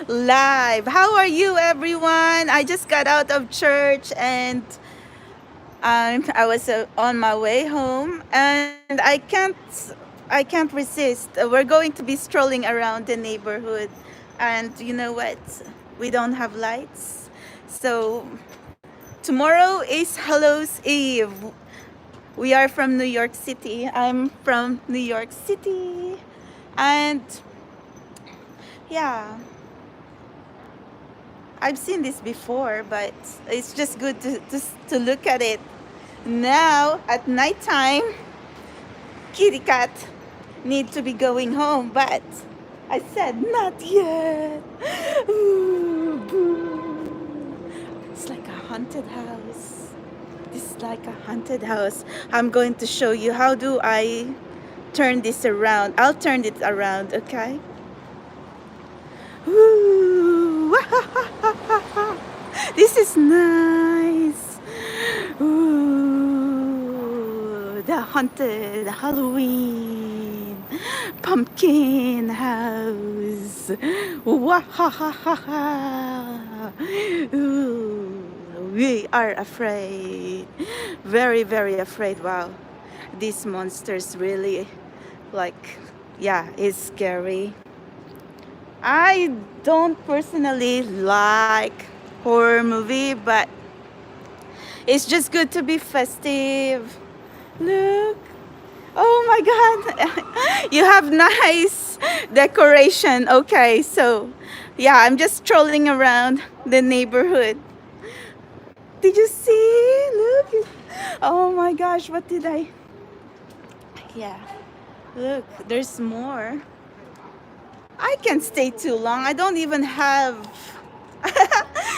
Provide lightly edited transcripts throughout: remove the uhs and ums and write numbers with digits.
live. How are you, everyone? I just got out of church and I was on my way home, and I can't resist. We're going to be strolling around the neighborhood, and you know what? We don't have lights, so tomorrow is Hallows Eve. We are from New York City. I'm from New York City, and yeah. I've seen this before, but it's just good to look at it. Now, at nighttime, kitty cat need to be going home, but I said, not yet. Ooh, boo. It's like a haunted house. This is like a haunted house. I'm going to show you how do I turn this around. I'll turn it around, okay? Ooh, this is nice. Ooh, the haunted Halloween pumpkin house. Wahahaha. Ooh, we are afraid. Very, very afraid. Wow. These monsters really, like, yeah, it's scary. I don't personally like horror movie, but it's just good to be festive. Look. Oh my God. You have nice decoration. Okay, so yeah, I'm just strolling around the neighborhood. Did you see? Look. Oh my gosh, what did I? Yeah. Look, there's more. I can't stay too long. I don't even have.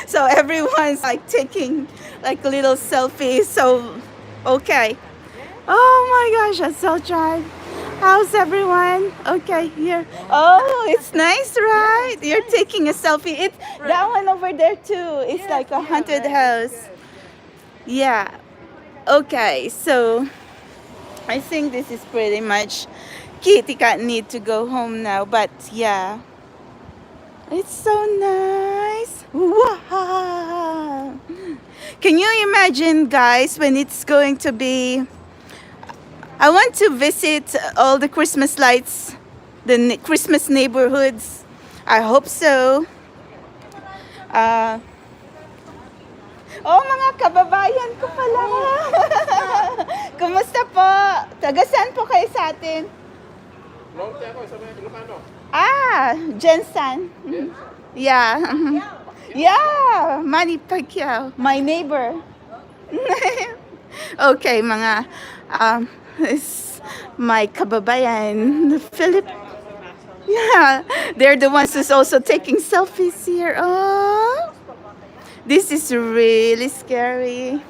So everyone's like taking like little selfies. So, okay. Oh my gosh, I so tried. How's everyone? Okay, here. Oh, it's nice, right? You're taking a selfie. It's that one over there too. It's like a haunted house. Yeah. Okay, so I think this is pretty much. Kitty cat need to go home now, but yeah. It's so nice. Wow. Can you imagine, guys, when it's going to be... I want to visit all the Christmas lights, the Christmas neighborhoods. I hope so. Oh, mga kababayan ko pala. Kumusta po? Taga saan po kayo sa atin? Ah, Jensen. Yeah. Yeah, Manny Pacquiao, my neighbor. Okay, mga it's my kababayan, Philip. Yeah, they're the ones who's also taking selfies here. Oh, this is really scary.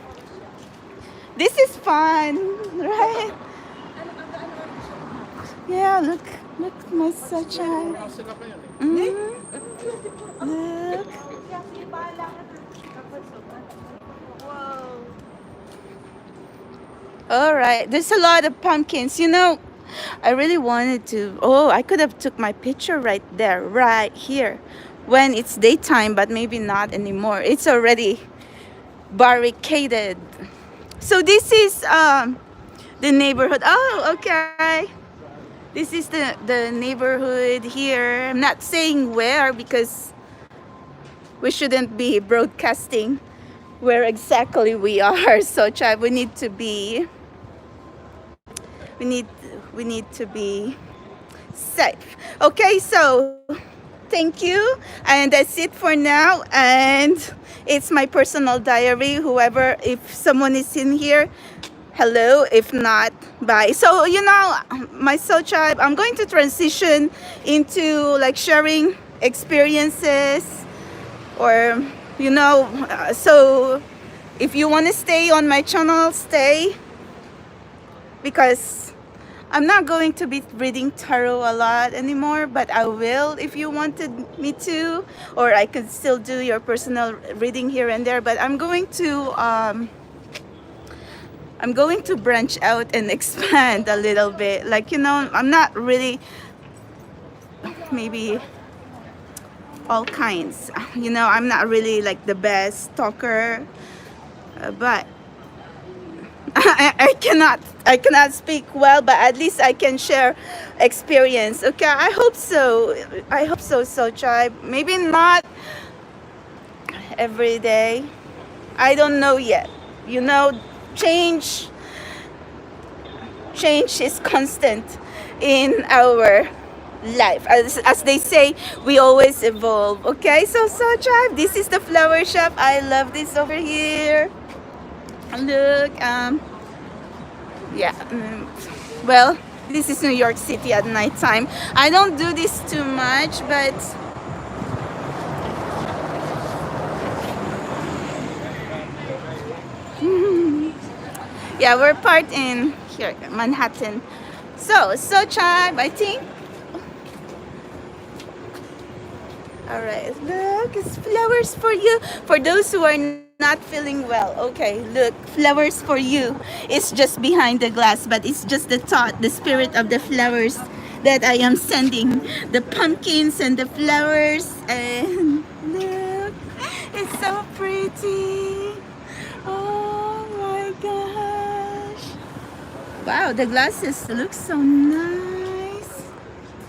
This is fun, right? Yeah, look, my sunshine. Look. All right, there's a lot of pumpkins. You know, I really wanted to. Oh, I could have took my picture right there, right here, when it's daytime, but maybe not anymore. It's already barricaded. So this is the neighborhood. Oh, okay. This is the neighborhood here. I'm not saying where because we shouldn't be broadcasting where exactly we are. So we need to be we need to be safe. Okay, so thank you, and that's it for now. And it's my personal diary. Whoever, if someone is in here, hello. If not, bye. So you know, my soul tribe, I'm going to transition into like sharing experiences, or you know, so if you want to stay on my channel, stay, because I'm not going to be reading tarot a lot anymore, but I will if you wanted me to, or I could still do your personal reading here and there. But I'm going to branch out and expand a little bit. Like, you know, I'm not really maybe all kinds. I'm not really like the best talker, but I cannot speak well, but at least I can share experience. Okay, I hope so. I hope so. So try. Maybe not every day. I don't know yet. You know, change change is constant in our life. As they say, we always evolve. Okay, so tribe. This is the flower shop. I love this over here. Look, yeah. Well, this is New York City at nighttime. I don't do this too much, but yeah, we're part in here, Manhattan. So tribe, I think. All right, look, it's flowers for you. For those who are not feeling well, okay, look, flowers for you. It's just behind the glass, but it's just the thought, the spirit of the flowers that I am sending. The pumpkins and the flowers, and look, it's so pretty. Oh my gosh. Wow, the glasses look so nice.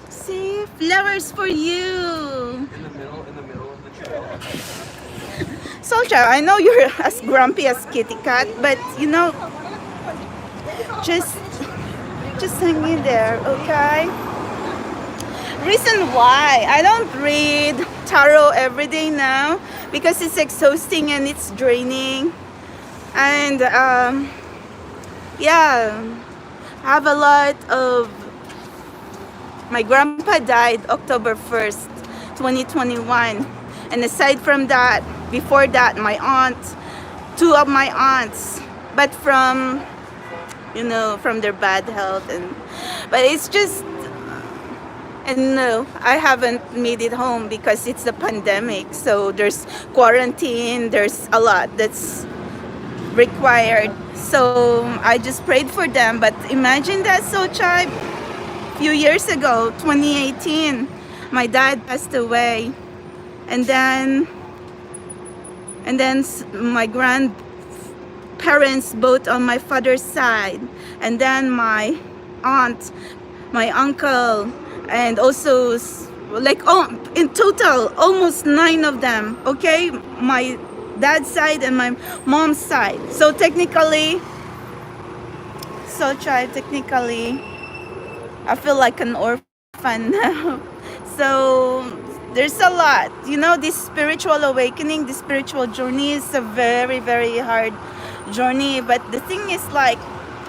See, flowers for you. Soldier, I know you're as grumpy as kitty cat, but just just hang in there, okay? Reason why I don't read tarot every day now, because it's exhausting and it's draining, and yeah, I have a lot of. My grandpa died October 1st, 2021. And aside from that, before that, my aunt, two of my aunts, but from their bad health, but it's just, and no, I haven't made it home because it's the pandemic. So there's quarantine, there's a lot that's required. So I just prayed for them. But imagine that, so child, few years ago, 2018, my dad passed away. And then my grandparents, both on my father's side, and then my aunt, my uncle, and also in total almost 9 of them. Okay, my dad's side and my mom's side. So technically, I feel like an orphan now. So there's a lot. This spiritual awakening, this spiritual journey is a very, very hard journey. But the thing is, like,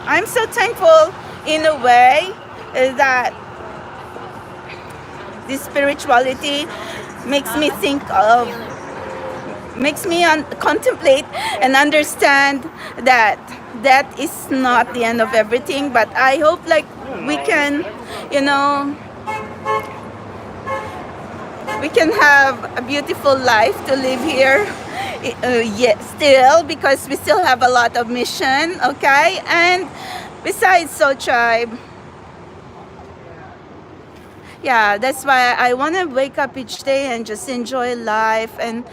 I'm so thankful in a way that this spirituality makes me contemplate and understand that that is not the end of everything. But I hope, like, we can, we can have a beautiful life to live here, still, because we still have a lot of mission, okay? And besides, so tribe, yeah, that's why I want to wake up each day and just enjoy life. And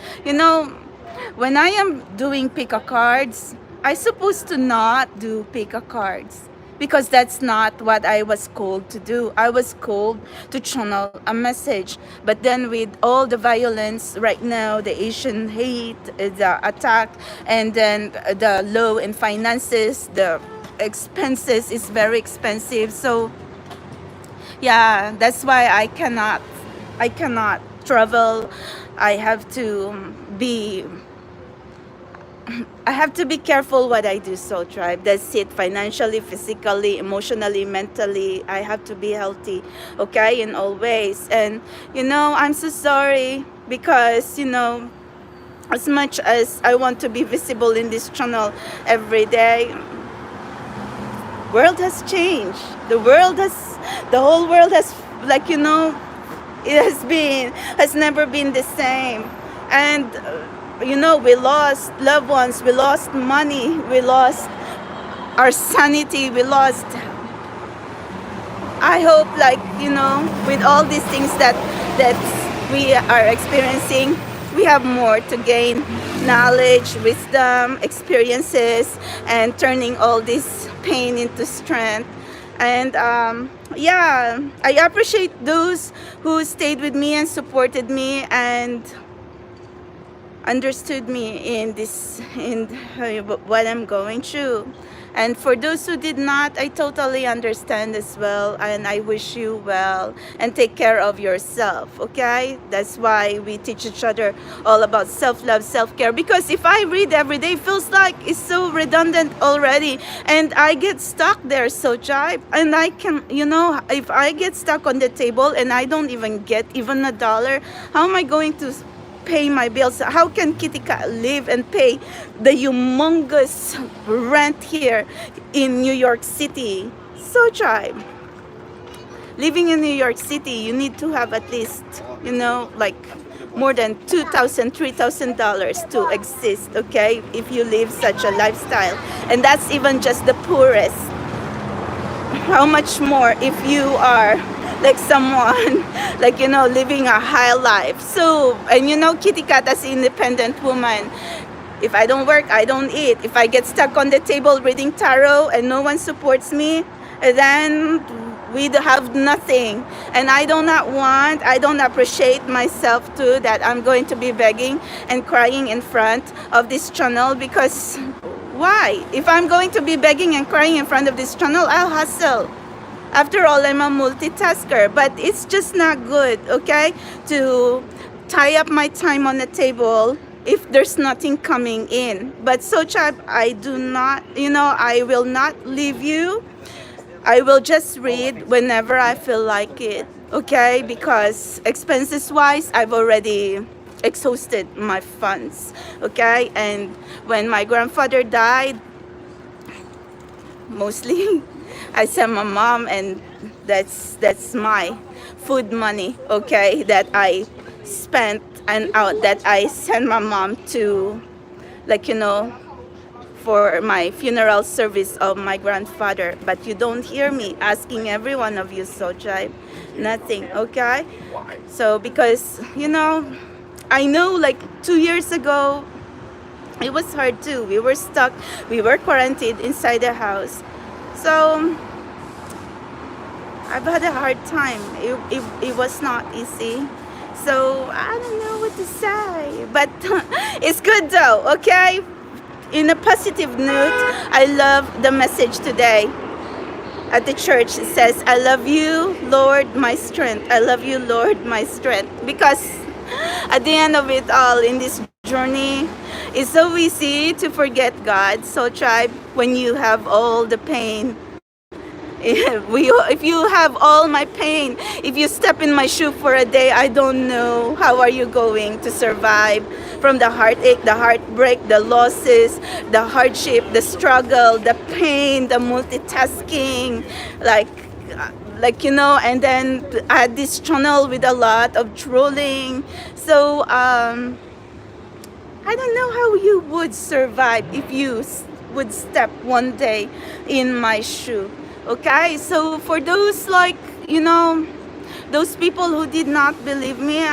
when I am doing pick a cards, I supposed to not do pick a cards, because that's not what I was called to do. I was called to channel a message. But then with all the violence right now, the Asian hate, the attack, and then the low in finances, the expenses is very expensive. So yeah, that's why I cannot travel. I have to be careful what I do, so tribe. That's it. Financially, physically, emotionally, mentally, I have to be healthy, okay, in all ways. And I'm so sorry, because as much as I want to be visible in this channel every day, world has changed. The whole world has, it has never been the same. And we lost loved ones, we lost money, we lost our sanity, we lost. I hope, with all these things that we are experiencing, we have more to gain: knowledge, wisdom, experiences, and turning all this pain into strength. And yeah, I appreciate those who stayed with me and supported me and understood me in this, in what I'm going through. And for those who did not, I totally understand as well, and I wish you well, and take care of yourself, okay? That's why we teach each other all about self-love, self-care, because if I read every day, it feels like it's so redundant already, and I get stuck there, so jive. And I can, you know, if I get stuck on the table and I don't even get even $1, how am I going to pay my bills? How can Kitty Cat live and pay the humongous rent here in New York City? So try. Living in New York City, you need to have at least, you know, like more than $2,000, $3,000 to exist, okay? If you live such a lifestyle. And that's even just the poorest. How much more if you are like someone like, you know, living a high life. So, and you know, Kitty Cat as an independent woman, if I don't work, I don't eat. If I get stuck on the table reading tarot and no one supports me, then we have nothing. And I don't appreciate myself too, that I'm going to be begging and crying in front of this channel. Because why? If I'm going to be begging and crying in front of this channel, I'll hustle. After all, I'm a multitasker, but it's just not good, okay, to tie up my time on the table if there's nothing coming in. But so chat, I do not, you know, I will not leave you. I will just read whenever I feel like it, okay? Because expenses wise, I've already exhausted my funds, okay? And when my grandfather died, mostly I sent my mom, and that's my food money, okay, that I spent and out, that I sent my mom to, like, you know, for my funeral service of my grandfather. But you don't hear me asking every one of you, so jive, nothing, okay? So because, you know, I know like 2 years ago it was hard too. We were stuck, we were quarantined inside the house. So I've had a hard time. It was not easy. So I don't know what to say, but it's good though, okay? In a positive note, I love the message today at the church. It says, I love you, Lord, my strength. I love you, Lord, my strength. Because at the end of it all, in this journey, it's so easy to forget God. So tribe, when you have all the pain, if you have all my pain, if you step in my shoe for a day, I don't know how are you going to survive from the heartache, the heartbreak, the losses, the hardship, the struggle, the pain, the multitasking, like you know. And then I had this channel with a lot of trolling. So I don't know how you would survive if you would step one day in my shoe. Okay, so for those, like, you know, those people who did not believe me,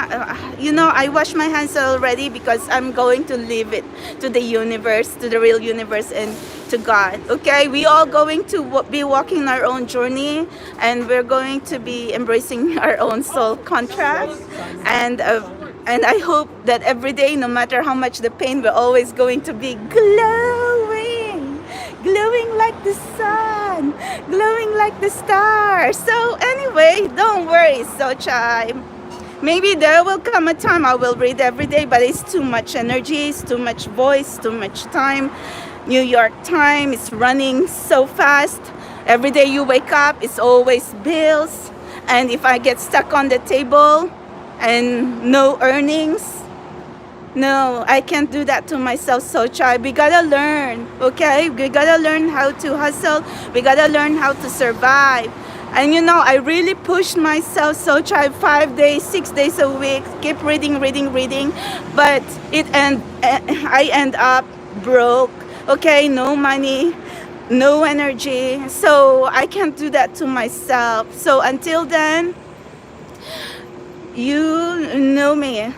you know, I wash my hands already, because I'm going to leave it to the universe, to the real universe, and to God. Okay, we all going to be walking our own journey, and we're going to be embracing our own soul contract. And I hope that every day, no matter how much the pain, we're always going to be glowing, glowing like the sun, glowing like the stars. So anyway, don't worry, so child. Maybe there will come a time I will read every day, but it's too much energy, it's too much voice, too much time. New York time is running so fast. Every day you wake up, it's always bills. And if I get stuck on the table and no earnings, no, I can't do that to myself. So child, we gotta learn, okay? We gotta learn how to hustle. We gotta learn how to survive. And you know, I really pushed myself, so child, 5 days, 6 days a week, keep reading. But I end up broke, okay? No money, no energy. So I can't do that to myself. So until then, You know me.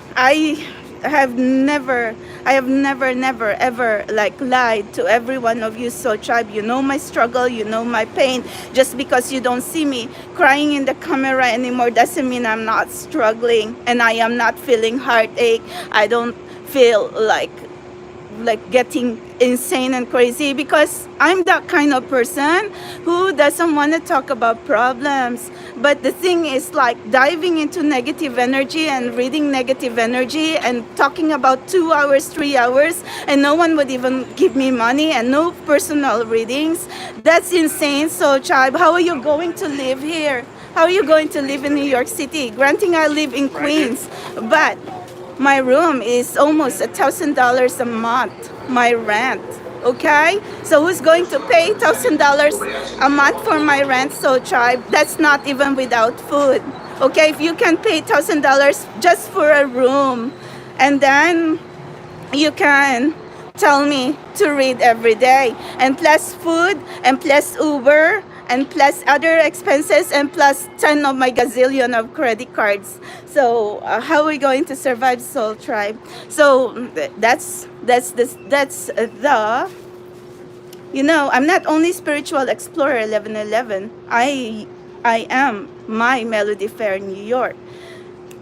Have never, I have never, ever like lied to every one of you. So tribe, you know my struggle, you know my pain. Just because you don't see me crying in the camera anymore doesn't mean I'm not struggling and I am not feeling heartache. I don't feel like getting insane and crazy because I'm that kind of person who doesn't want to talk about problems. But the thing is like diving into negative energy and reading negative energy and talking about 2 hours, 3 hours, and no one would even give me money and no personal readings. That's insane. So tribe, how are you going to live here? How are you going to live in New York City? Granting I live in Queens, but my room is almost $1,000 a month, my rent. Okay? So who's going to pay $1,000 a month for my rent? So tribe, that's not even without food. Okay, if you can pay $1,000 just for a room, and then you can tell me to read every day, and plus food, and plus Uber, and plus other expenses, and plus 10 of my gazillion of credit cards. So how are we going to survive, Soul Tribe? So that's the you know, I'm not only spiritual explorer 1111. I am my Melody Fair in New York.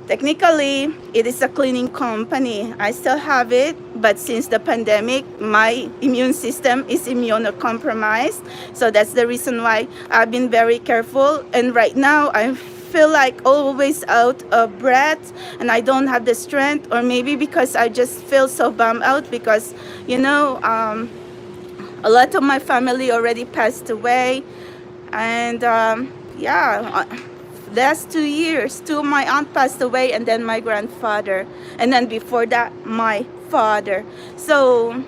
Technically, it is a cleaning company. I still have it, but since the pandemic, my immune system is immunocompromised. So that's the reason why I've been very careful. And right now, I feel like always out of breath and I don't have the strength, or maybe because I just feel so bummed out because, you know, a lot of my family already passed away. And yeah, last 2 years, two of my aunt passed away, and then my grandfather, and then before that, my father. So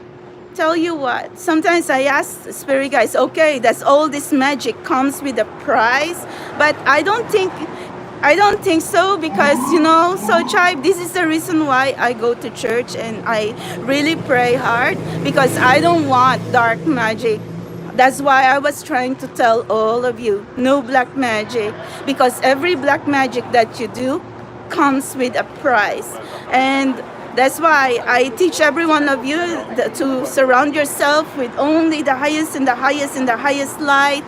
tell you what, sometimes I ask spirit guys, okay, that's all this magic comes with a price, but I don't think so, because you know, so tribe, this is the reason why I go to church and I really pray hard, because I don't want dark magic. That's why I was trying to tell all of you, no black magic, because every black magic that you do comes with a price. And that's why I teach every one of you to surround yourself with only the highest and the highest and the highest light,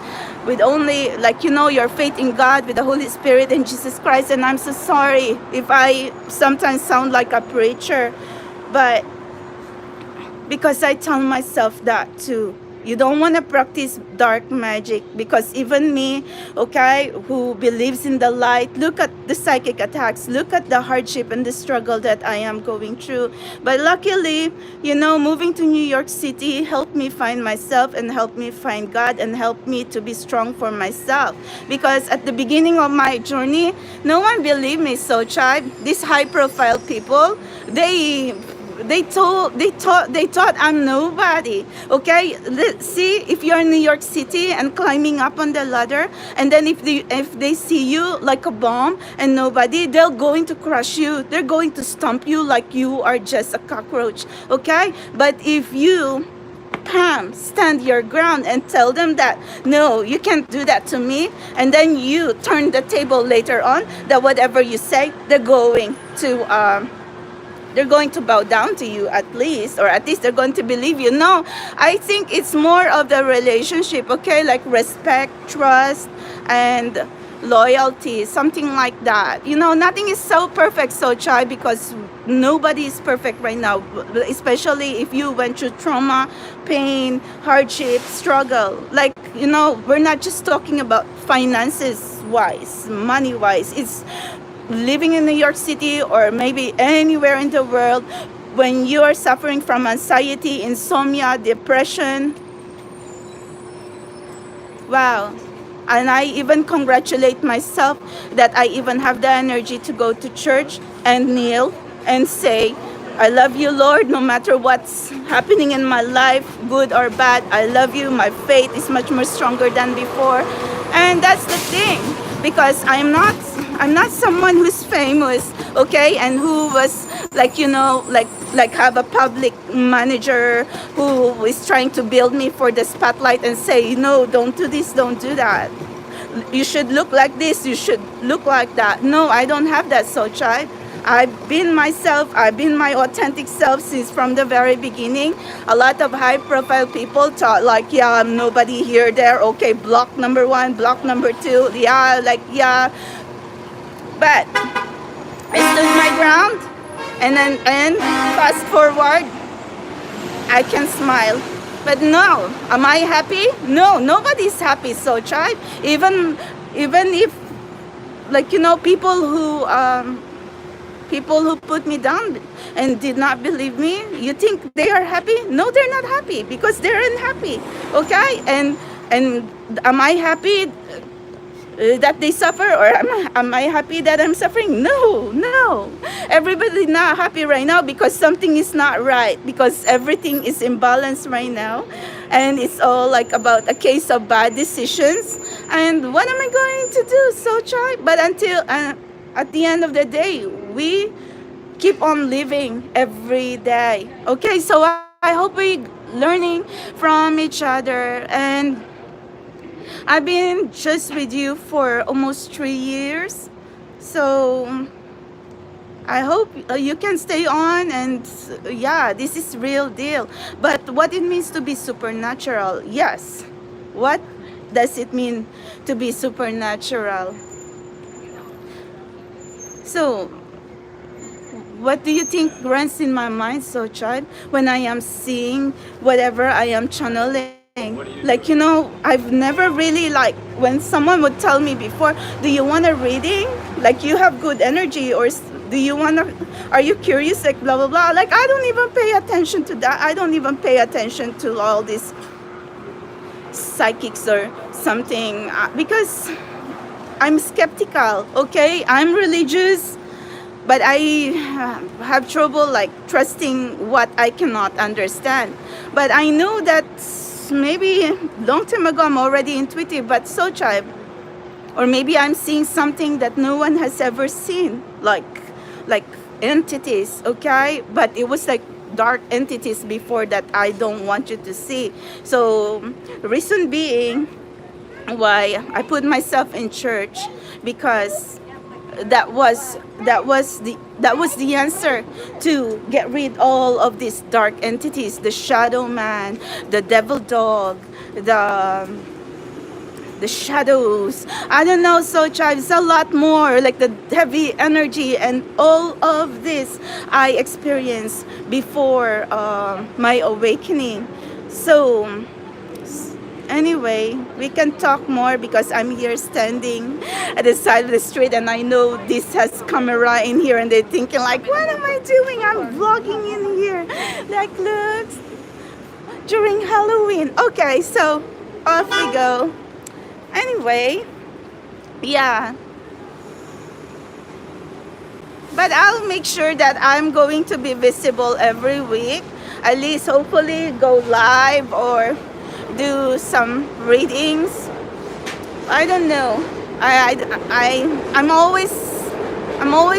with only, like, you know, your faith in God, with the Holy Spirit and Jesus Christ. And I'm so sorry if I sometimes sound like a preacher, but because I tell myself that too. You don't want to practice dark magic, because even me, okay, who believes in the light, look at the psychic attacks, look at the hardship and the struggle that I am going through. But luckily, you know, moving to New York City helped me find myself and helped me find God and helped me to be strong for myself. Because at the beginning of my journey, no one believed me. So tribe, these high profile people, they thought I'm nobody. Okay, see, if you're in New York City and climbing up on the ladder, and then if they see you like a bomb and nobody, they're going to crush you. They're going to stomp you like you are just a cockroach. Okay, but if you stand your ground and tell them that no, you can't do that to me, and then you turn the table later on, that whatever you say, they're going to bow down to you, at least, or at least they're going to believe you. No, I think it's more of the relationship, okay, like respect, trust, and loyalty, something like that. You know, nothing is so perfect, so try, because nobody is perfect right now, especially if you went through trauma, pain, hardship, struggle. Like, you know, we're not just talking about finances wise, money wise. It's living in New York City or maybe anywhere in the world, when you are suffering from anxiety, insomnia, depression. Wow. And I even congratulate myself that I even have the energy to go to church and kneel and say, I love you, Lord, no matter what's happening in my life, good or bad. I love you. My faith is much more stronger than before. And that's the thing, because I'm not someone who's famous, okay, and who was like, you know, like have a public manager who is trying to build me for the spotlight and say, no, don't do this, don't do that. you should look like this, you should look like that. No, I don't have that soul tribe. I've been myself, I've been my authentic self since from the very beginning. A lot of high profile people thought like, yeah, I'm nobody here, there, okay, block number one, block number two, yeah, like, yeah. But I stood my ground, and fast forward, I can smile. But no, am I happy? No, nobody's happy. So tribe, even if, like, people who put me down and did not believe me, you think they are happy? No, they're not happy because they're unhappy. Okay, and am I happy that they suffer, or am I happy that I'm suffering? No, no. Everybody's not happy right now because something is not right, because everything is imbalanced right now, and it's all like about a case of bad decisions. And what am I going to do? So try. But until at the end of the day, we keep on living every day. Okay, so I hope we learning from each other, and I've been just with you for almost 3 years, so I hope you can stay on, and yeah, this is real deal. But what it means to be supernatural, yes. What does it mean to be supernatural? So, what do you think runs in my mind, so child, when I am seeing whatever I am channeling? Like, I've never really, like, when someone would tell me before, do you want a reading? Like, you have good energy, or do you want to, are you curious? Like, blah, blah, blah. Like, I don't even pay attention to that. I don't even pay attention to all these psychics or something, because I'm skeptical, okay? I'm religious, but I have trouble, like, trusting what I cannot understand. But I know that maybe long time ago I'm already intuitive, but so tribe, or maybe I'm seeing something that no one has ever seen, like entities, okay? But it was like dark entities before that I don't want you to see. So reason being why I put myself in church, because that was the answer to get rid all of these dark entities, the shadow man, the devil dog, the shadows, I don't know. So it's a lot more, like the heavy energy and all of this I experienced before my awakening. So anyway, we can talk more, because I'm here standing at the side of the street, and I know this has camera in here, and they're thinking like, what am I doing? I'm vlogging in here. Like, look, during Halloween. Okay, so off we go. Anyway, yeah. But I'll make sure that I'm going to be visible every week. At least, hopefully, go live or do some readings. I don't know. I'm always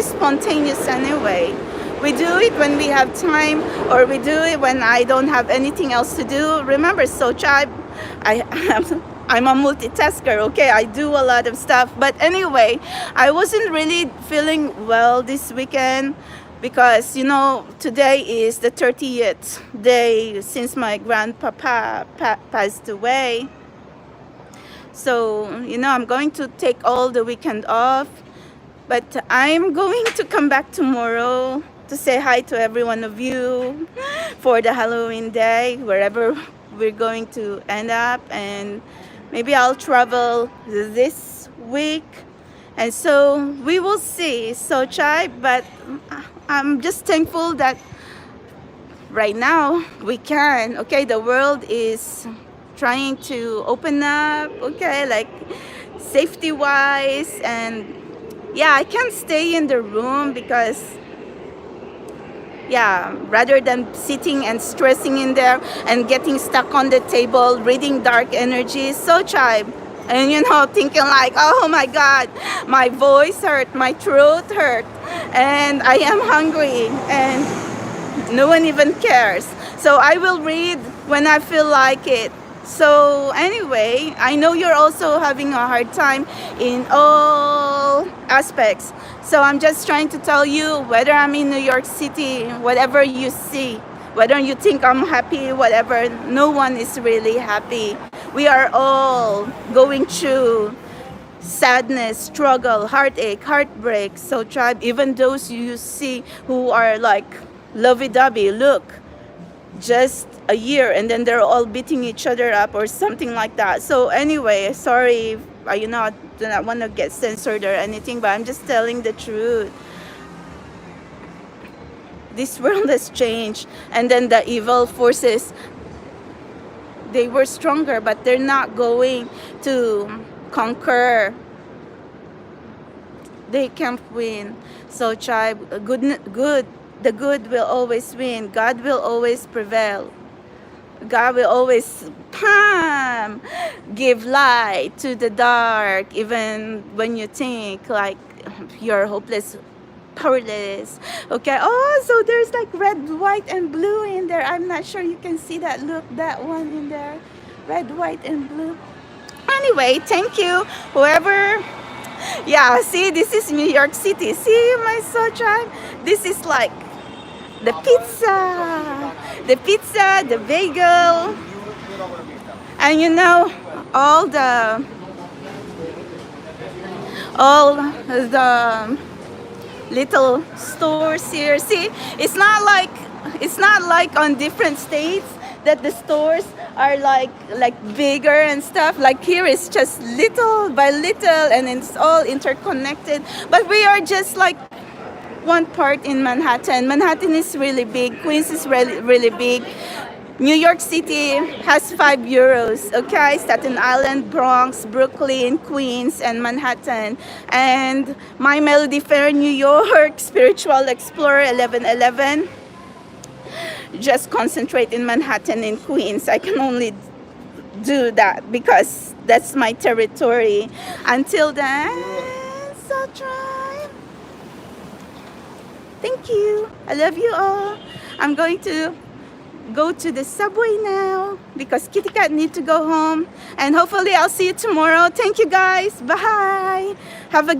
spontaneous anyway. We do it when we have time, or we do it when I don't have anything else to do. Remember, so tribe, I'm a multitasker, okay? I do a lot of stuff. But anyway, I wasn't really feeling well this weekend, because today is the 30th day since my grandpapa passed away. So I'm going to take all the weekend off, but I'm going to come back tomorrow to say hi to every one of you for the Halloween day, wherever we're going to end up. And maybe I'll travel this week, and so we will see. So try, but I'm just thankful that right now we can. Okay, the world is trying to open up, okay, like safety wise, and yeah, I can't stay in the room, because yeah, rather than sitting and stressing in there and getting stuck on the table reading dark energy. So tribe, and thinking like, oh my god, my voice hurt, my throat hurt, and I am hungry, and no one even cares. So I will read when I feel like it. So anyway, I know you're also having a hard time in all aspects. So I'm just trying to tell you, whether I'm in New York City, whatever you see, whether you think I'm happy, whatever, no one is really happy. We are all going through sadness, struggle, heartache, heartbreak. So tribe, even those you see who are like lovey-dovey, look, just a year and then they're all beating each other up or something like that. So anyway, sorry, do not want to get censored or anything, but I'm just telling the truth. This world has changed, and then the evil forces, they were stronger, but they're not going to conquer. They can't win. So tribe, the good will always win. God will always prevail. God will always give light to the dark, even when you think like you're hopeless, powerless. Okay. Oh, so there's like red, white, and blue in there. I'm not sure you can see that. Look, that one in there, red, white, and blue. Anyway, thank you, whoever. Yeah, see, this is New York City. See, my soul tribe. This is like the pizza, the bagel, and all the little stores here. See, it's not like on different states that the stores are like bigger and stuff. Like here it's just little by little and it's all interconnected. But we are just like one part in Manhattan. Manhattan is really big. Queens is really, really big. New York City has 5 boroughs, okay? Staten Island, Bronx, Brooklyn, Queens, and Manhattan. And My Melody Fair, New York, Spiritual Explorer, 1111. Just concentrate in Manhattan and Queens. I can only do that because that's my territory. Until then, so try. Thank you. I love you all. I'm going to go to the subway now because Kitty Cat need to go home. And hopefully I'll see you tomorrow. Thank you guys. Bye. Have a good